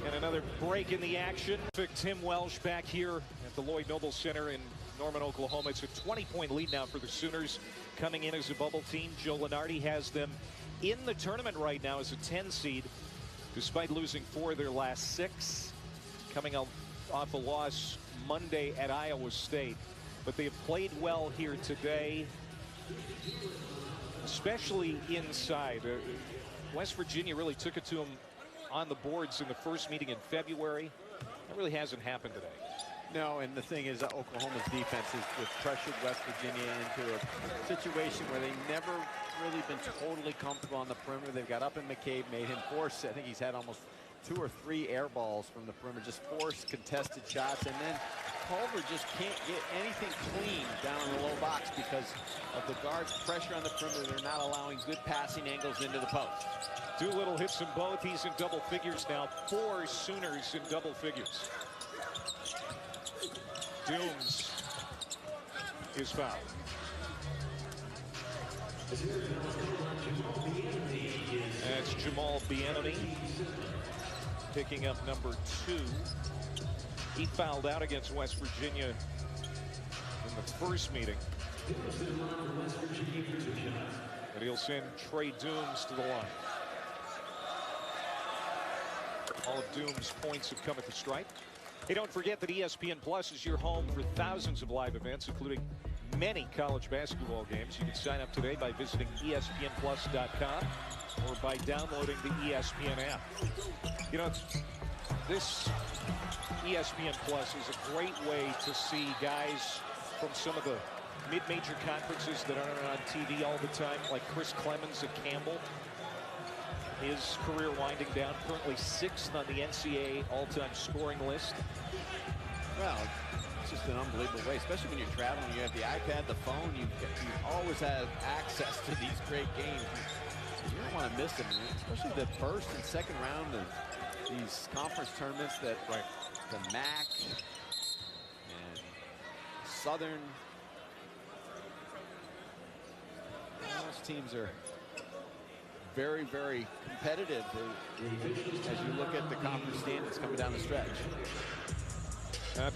got another break in the action. Tim Welsh back here at the Lloyd Noble Center in Norman, Oklahoma. It's a 20-point lead now for the Sooners coming in as a bubble team. Joe Lunardi has them in the tournament right now as a 10 seed, despite losing 4 of their last 6, coming off a loss Monday at Iowa State. But they have played well here today, especially inside. West Virginia really took it to them on the boards in the first meeting in February. That really hasn't happened today. No, and the thing is, Oklahoma's defense has pressured West Virginia into a situation where they've never really been totally comfortable on the perimeter. They've got up in McCabe, made him force. I think he's had almost 2 or 3 air balls from the perimeter, just forced contested shots. And then Culver just can't get anything clean down in the low box because of the guards' pressure on the perimeter. They're not allowing good passing angles into the post. Doolittle hits them both. He's in double figures now. 4 Sooners in double figures. Dooms is fouled. That's Jamal Bienemy picking up number 2. He fouled out against West Virginia in the first meeting. But he'll send Trey Dooms to the line. All of Dooms' points have come at the stripe. Hey, don't forget that ESPN Plus is your home for thousands of live events, including many college basketball games. You can sign up today by visiting ESPNplus.com or by downloading the ESPN app. You know, this ESPN Plus is a great way to see guys from some of the mid-major conferences that aren't on TV all the time, like Chris Clemens at Campbell. His career winding down, currently 6th on the NCAA all-time scoring list. Well, it's just an unbelievable way, especially when you're traveling. You have the iPad, the phone. You always have access to these great games. You don't want to miss them, especially the first and second round of these conference tournaments. That the MAC and Southern. Those teams are very, very competitive as you look at the conference standings coming down the stretch.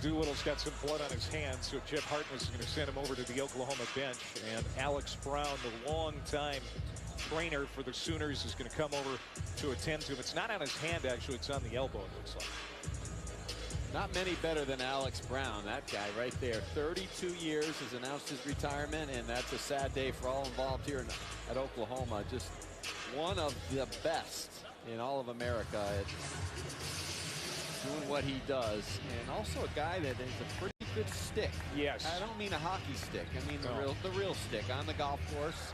Doolittle's got some blood on his hands, so Jeff Hartness is going to send him over to the Oklahoma bench. And Alex Brown, the longtime trainer for the Sooners, is going to come over to attend to him. It's not on his hand, actually. It's on the elbow, it looks like. Not many better than Alex Brown, that guy right there. 32 years, has announced his retirement, and that's a sad day for all involved here at Oklahoma. Just one of the best in all of America at doing what he does, and also a guy that is a pretty good stick. Yes. I don't mean a hockey stick. I mean the real stick on the golf course.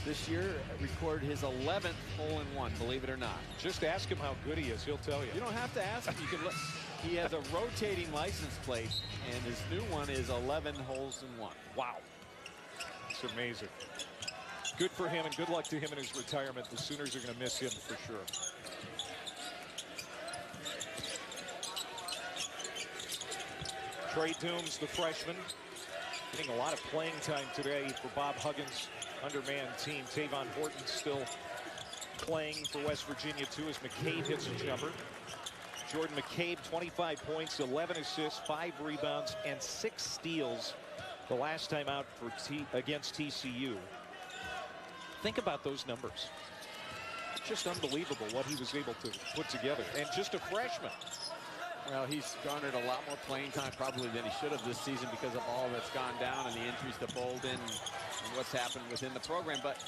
This year recorded his 11th hole-in-one, believe it or not. Just ask him how good he is. He'll tell you. You don't have to ask him. You can look. He has a rotating license plate, and his new one is 11 holes in one. Wow. It's amazing. Good for him, and good luck to him in his retirement. The Sooners are going to miss him for sure. Trey Dooms, the freshman, getting a lot of playing time today for Bob Huggins' undermanned team. Tavon Horton still playing for West Virginia, too, as McCabe hits a jumper. Jordan McCabe, 25 points, 11 assists, 5 rebounds, and 6 steals the last time out for against TCU. Think about those numbers. Just unbelievable what he was able to put together. And just a freshman. Well, he's garnered a lot more playing time probably than he should have this season because of all that's gone down and the injuries to Bolden and what's happened within the program. But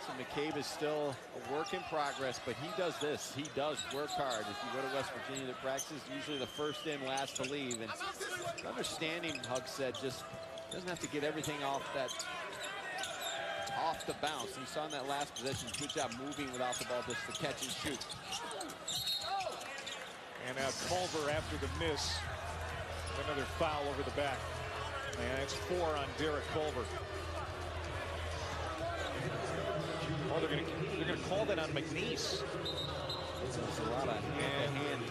so McCabe is still a work in progress, but he does this. He does work hard. If you go to West Virginia to practice, usually the first in, last to leave. And understanding, Hug said, just doesn't have to get everything off the bounce. You saw in that last possession, good job moving without the ball, just to catch and shoot. And now Culver after the miss. Another foul over the back. And it's 4 on Derek Culver. Oh, they're gonna call that on McNeese. There's a lot of hand-to-hand,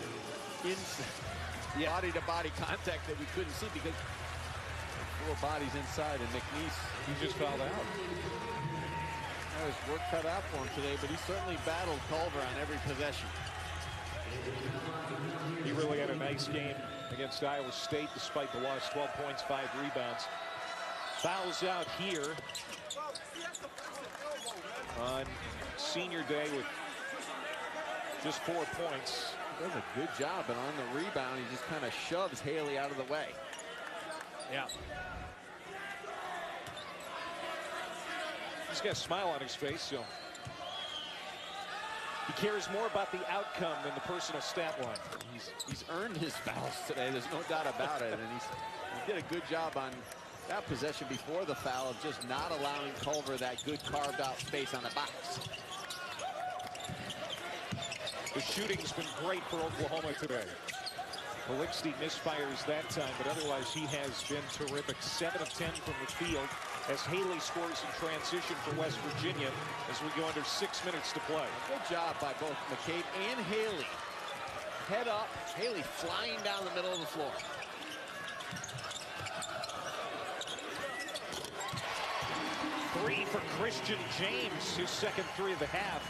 body-to-body contact that we couldn't see because 4 bodies inside, and McNeese, he just fouled out. That was work cut out for him today, but he certainly battled Culver on every possession. He really had a nice game against Iowa State despite the loss. 12 points, 5 rebounds. Fouls out here on senior day with just 4 points. Does a good job, and on the rebound, he just kind of shoves Haley out of the way. Yeah. He's got a smile on his face, so he cares more about the outcome than the personal stat line. He's earned his fouls today. There's no doubt about it, and he did a good job on that possession before the foul of just not allowing Culver that good carved out space on the box. The shooting's been great for Oklahoma today. CALIXTE misfires that time, but otherwise he has been terrific. 7 of 10 from the field as Haley scores in transition for West Virginia as we go under 6 minutes to play. Good job by both McCabe and Haley. Head up, Haley flying down the middle of the floor. Three for Christian James, his second 3 of the half.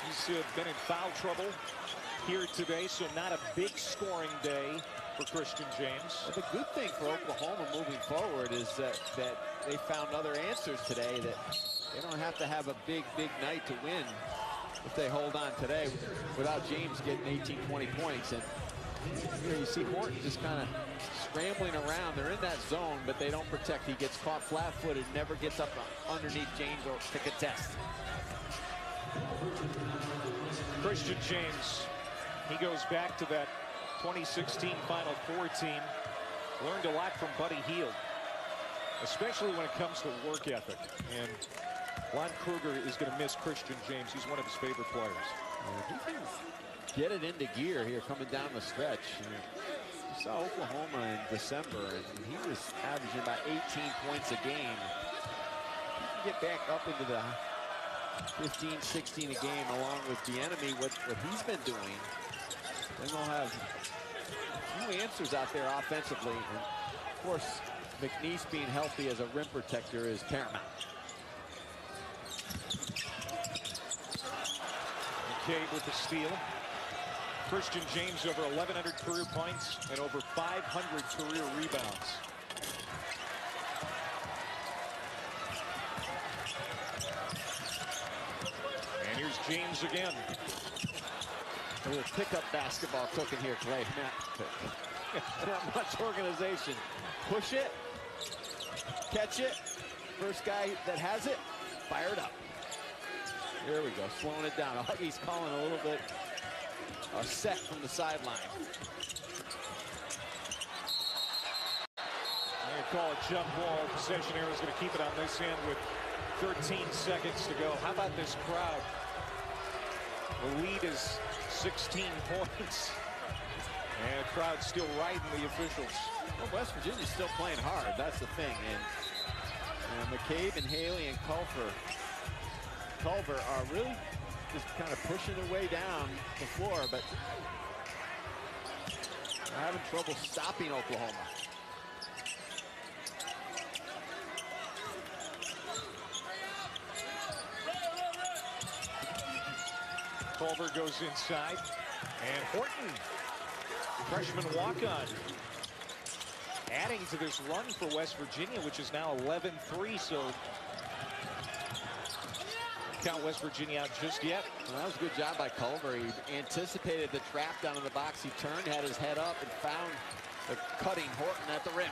He's been in foul trouble here today, so not a big scoring day for Christian James. But the good thing for Oklahoma moving forward is that they found other answers today, that they don't have to have a big night to win if they hold on today without James getting 18, 20 points. And here you see Horton just kind of scrambling around. They're in that zone, but they don't protect. He gets caught flat-footed, never gets up underneath James or to contest. Christian James, he goes back to that 2016 Final Four team. Learned a lot from Buddy Hield, especially when it comes to work ethic. And Lon Kruger is going to miss Christian James. He's one of his favorite players. He can get it into gear here coming down the stretch. You saw Oklahoma in December, and he was averaging about 18 points a game. He can get back up into the 15, 16 a game along with the enemy, what he's been doing. Then they'll have a few answers out there offensively. And of course, McNeese being healthy as a rim protector is paramount. McCabe with the steal. Christian James over 1,100 career points and over 500 career rebounds. And here's James again. A little pickup basketball cooking here, Clay. Not much organization. Push it, catch it. First guy that has it, fire it up. Here we go, slowing it down. He's calling a little bit a set from the sideline. They call a jump ball. Possession arrow is going to keep it on this end with 13 seconds to go. How about this crowd? The lead is 16 points. And the crowd's still riding the officials. Well, West Virginia's still playing hard. That's the thing. And McCabe and Haley and Culver are really just kind of pushing their way down the floor, but they're having trouble stopping Oklahoma. Culver goes inside. And Horton, freshman walk-on, adding to this run for West Virginia, which is now 11-3. So count West Virginia out just yet. Well, that was a good job by Culver. He anticipated the trap down in the box. He turned, had his head up, and found the cutting Horton at the rim.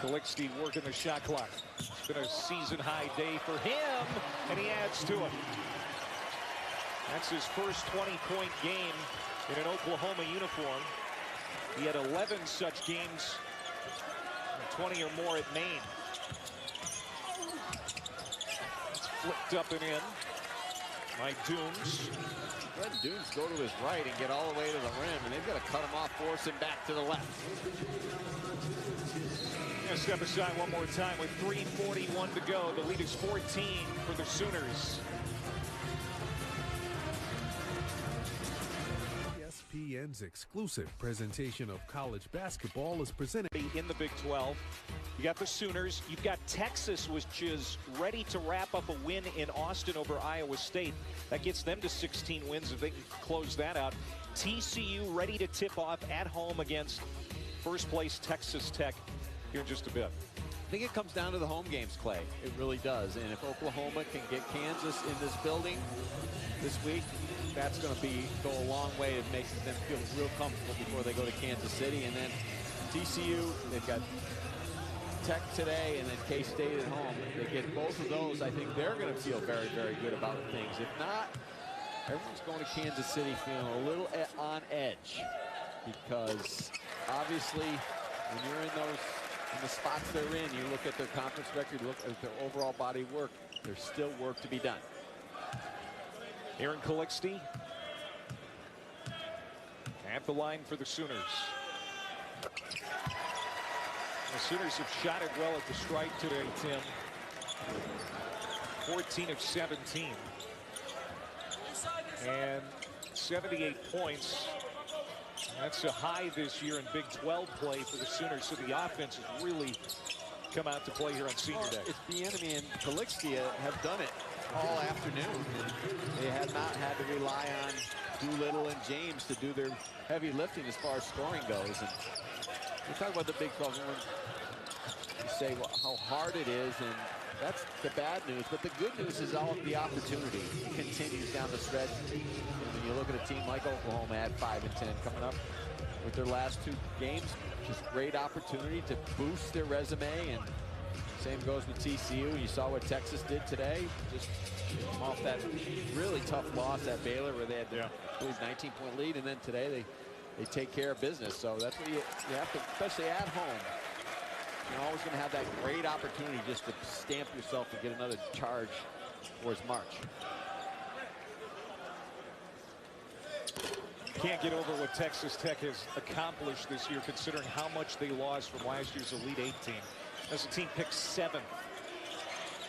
CALIXTE working the shot clock. It's been a season-high day for him, and he adds to it. That's his first 20-point game in an Oklahoma uniform. He had 11 such games, 20 or more at Maine. It's flipped up and in by Dooms. Let Dooms go to his right and get all the way to the rim, and they've got to cut him off, force him back to the left. Step aside one more time with 3:41 to go. The lead is 14 for the Sooners. ESPN's exclusive presentation of college basketball is presented In the Big 12, you got the Sooners. You've got Texas, which is ready to wrap up a win in Austin over Iowa State. That gets them to 16 wins if they can close that out. TCU ready to tip off at home against first place Texas Tech here in just a bit. I think it comes down to the home games, Clay. It really does. And if Oklahoma can get Kansas in this building this week, that's going to go a long way. It makes them feel real comfortable before they go to Kansas City. And then TCU, they've got Tech today and then K-State at home. They get both of those, I think they're going to feel very, very good about things. If not, everyone's going to Kansas City feeling a little on edge, because obviously when you're in the spots they're in, you look at their conference record, look at their overall body of work, there's still work to be done. Aaron CALIXTE at the line for the Sooners. The Sooners have shot it well at the strike today, Tim. 14 of 17. And 78 points. That's a high this year in Big 12 play for the Sooners. So the offense has really come out to play here on Senior Day. It's Bieniemy and CALIXTE have done it all afternoon. They have not had to rely on Doolittle and James to do their heavy lifting as far as scoring goes. And we talk about the Big 12, you say how hard it is, and that's the bad news. But the good news is all of the opportunity continues down the stretch. And when you look at a team like Oklahoma at 5 and 10 coming up with their last 2 games, just great opportunity to boost their resume. And same goes with TCU. You saw what Texas did today. Just off that really tough loss at Baylor, where they had the 19-point lead, and then today they take care of business. So that's what you have to, especially at home. You're always going to have that great opportunity just to stamp yourself and get another charge towards March. Can't get over what Texas Tech has accomplished this year, considering how much they lost from last year's Elite 8 team. As a team picked 7th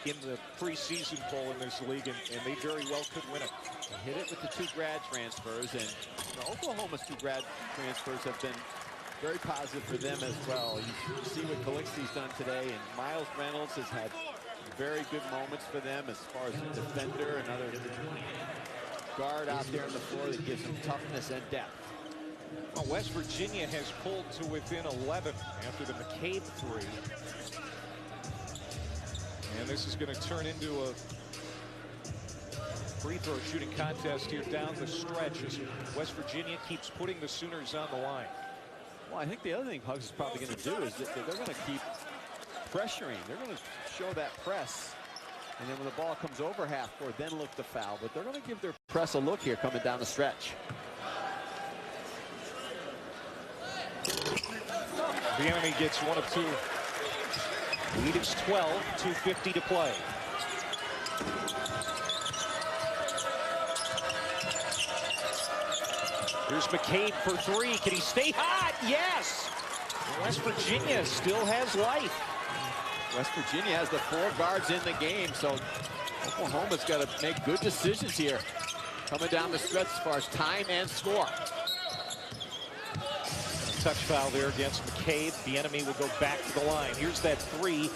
in the preseason poll in this league, and they very well could win it. They hit it with the 2 grad transfers, and Oklahoma's 2 grad transfers have been very positive for them as well. You see what CALIXTE's done today, and Miles Reynolds has had very good moments for them as far as a defender, another guard out there on the floor that gives them toughness and depth. Well, West Virginia has pulled to within 11 after the McCabe 3. And this is going to turn into a free throw shooting contest here down the stretch as West Virginia keeps putting the Sooners on the line. Well, I think the other thing Hugs is probably going to do is that they're going to keep pressuring. They're going to show that press. And then when the ball comes over half court, then look to foul. But they're going to give their press a look here coming down the stretch. The enemy gets one of two. Lead is 12, 2:50 to play. Here's McCabe for three. Can he stay hot? Yes! West Virginia still has life. West Virginia has the 4 guards in the game, so Oklahoma's got to make good decisions here. Coming down the stretch as far as time and score. Touch foul there against McCabe. The enemy will go back to the line. Here's that three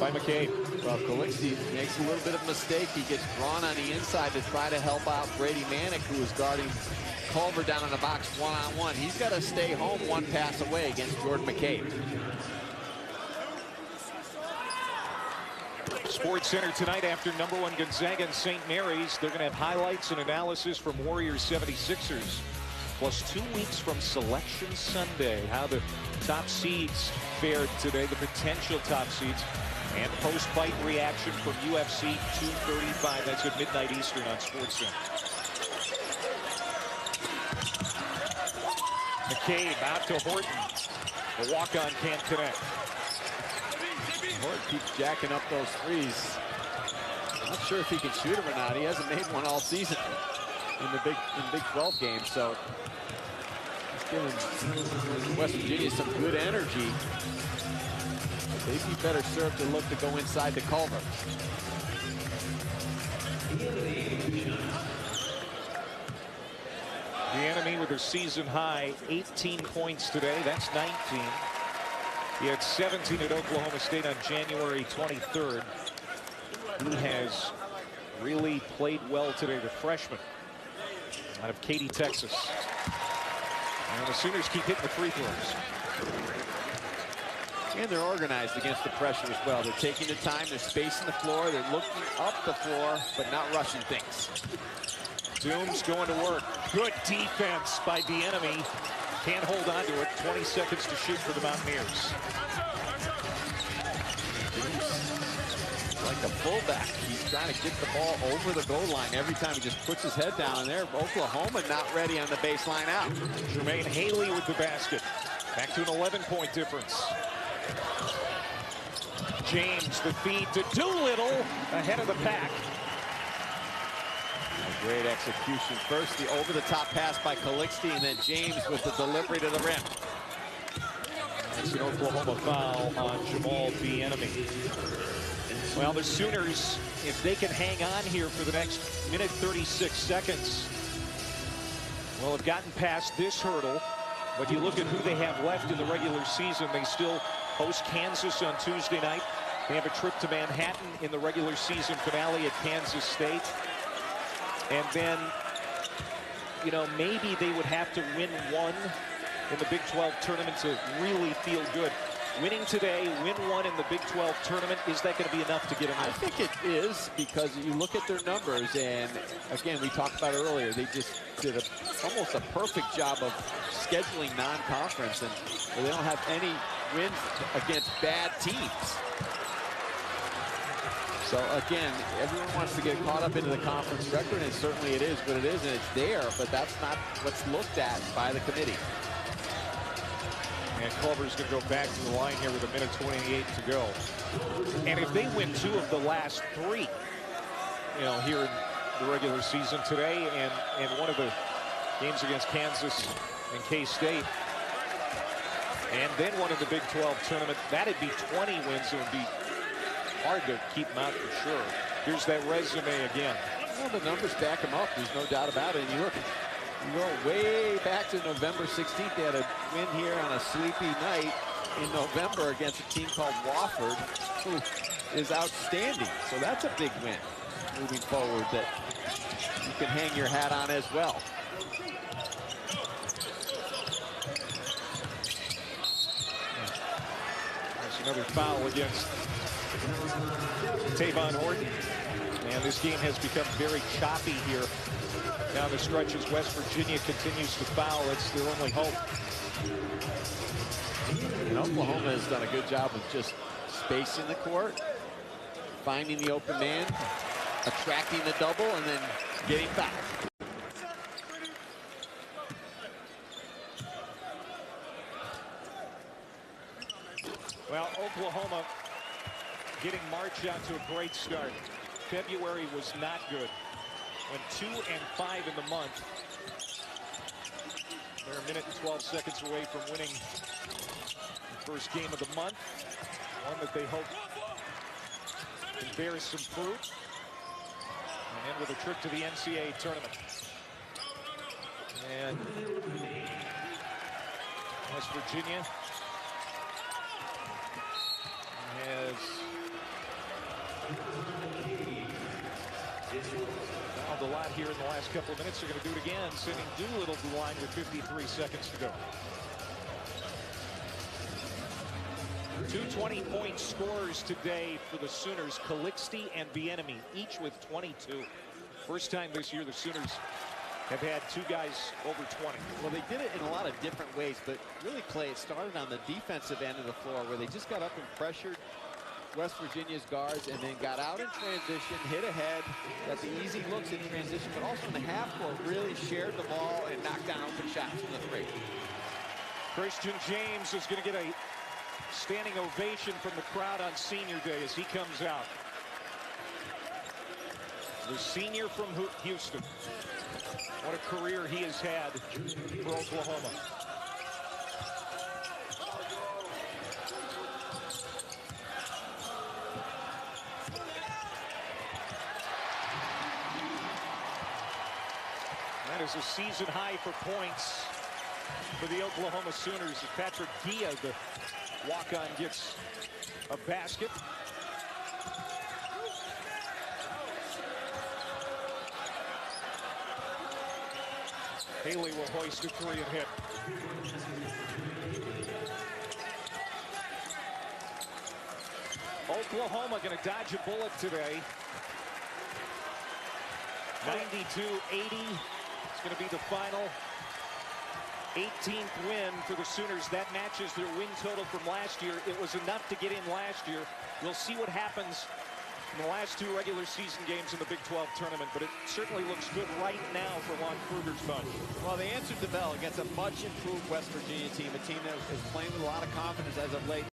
by McCabe. Well, CALIXTE makes a little bit of a mistake. He gets drawn on the inside to try to help out Brady Manick, who is guarding Culver down in the box one-on-one. He's got to stay home one pass away against Jordan McCabe. Sports Center tonight after #1 Gonzaga and St. Mary's. They're going to have highlights and analysis from Warriors 76ers. Plus 2 weeks from Selection Sunday. How the top seeds fared today, the potential top seeds. And post-fight reaction from UFC 235. That's at midnight Eastern on SportsCenter. McCabe out to Horton. The walk-on can't connect. Horton keeps jacking up those threes. Not sure if he can shoot them or not. He hasn't made one all season in the Big 12 games, so he's giving West Virginia some good energy. They'd be better served to look to go inside to Culver. The enemy with a season high 18 points today. That's 19. He had 17 at Oklahoma State on January 23rd. He has really played well today, the freshman out of Katy, Texas. And the Sooners keep hitting the free throws. And they're organized against the pressure as well. They're taking the time, they're spacing the floor, they're looking up the floor, but not rushing things. Dooms going to work. Good defense by the enemy. Can't hold on to it. 20 seconds to shoot for the Mountaineers. Like a fullback, he's trying to get the ball over the goal line every time he just puts his head down in there. Oklahoma not ready on the baseline out. Jermaine Haley with the basket. Back to an 11-point difference. James, the feed to Doolittle, ahead of the pack. A great execution. First, the over-the-top pass by CALIXTE, and then James with the delivery to the rim. It's an Oklahoma foul on Jamal Bieniemy. Well, the Sooners, if they can hang on here for the next minute 36 seconds, well, have gotten past this hurdle. But you look at who they have left in the regular season. They still host Kansas on Tuesday night. They have a trip to Manhattan in the regular season finale at Kansas State. And then, you know, maybe they would have to win one in the Big 12 tournament to really feel good. Winning today, win one in the Big 12 tournament, is that going to be enough to get them in? I think it is, because you look at their numbers, and again, we talked about it earlier, they just did almost a perfect job of scheduling non-conference, and they don't have any wins against bad teams. So again, everyone wants to get caught up into the conference record, and certainly it is what it is, and it's there, but that's not what's looked at by the committee. And Culver's going to go back to the line here with a minute 28 to go. And if they win 2 of the last 3, you know, here in the regular season today and one of the games against Kansas and K-State, and then one in the Big 12 tournament, that'd be 20 wins. It would be hard to keep them out for sure. Here's that resume again. Well, the numbers back them up. There's no doubt about it. And you look, you go way back to November 16th. They had a win here on a sleepy night in November against a team called Wofford, who is outstanding. So that's a big win moving forward that you can hang your hat on as well. There's another foul against Tavon Horton. And this game has become very choppy here down the stretch as West Virginia continues to foul. It's their only hope. And Oklahoma has done a good job of just spacing the court, finding the open man, attracting the double, and then getting fouled. Well, Oklahoma getting March out to a great start. February was not good. Went 2 and 5 in the month. They're a minute and 12 seconds away from winning the first game of the month. One that they hope can bear some fruit. And end with a trip to the NCAA tournament. And West Virginia has fouled a lot here in the last couple of minutes. They're going to do it again, sending Doolittle to the line with 53 seconds to go. 2 20-point scorers today for the Sooners, CALIXTE and Bieniemy, each with 22. First time this year the Sooners have had 2 guys over 20. Well, they did it in a lot of different ways, but really, Clay, it started on the defensive end of the floor where they just got up and pressured West Virginia's guards and then got out in transition, hit ahead, got the easy looks in transition, but also in the half court really shared the ball and knocked down open shots from the 3. Christian James is going to get a standing ovation from the crowd on senior day as he comes out. The senior from Houston. What a career he has had for Oklahoma. That is a season high for points for the Oklahoma Sooners. As Patrick Gia, the walk-on, gets a basket. Haley will hoist a 3 and hit. Oklahoma going to dodge a bullet today. 92-80. It's going to be the final 18th win for the Sooners. That matches their win total from last year. It was enough to get in last year. We'll see what happens in the last 2 regular season games in the Big 12 tournament, but it certainly looks good right now for Lon Kruger's bunch. Well, they answered the bell against a much improved West Virginia team, a team that is playing with a lot of confidence as of late.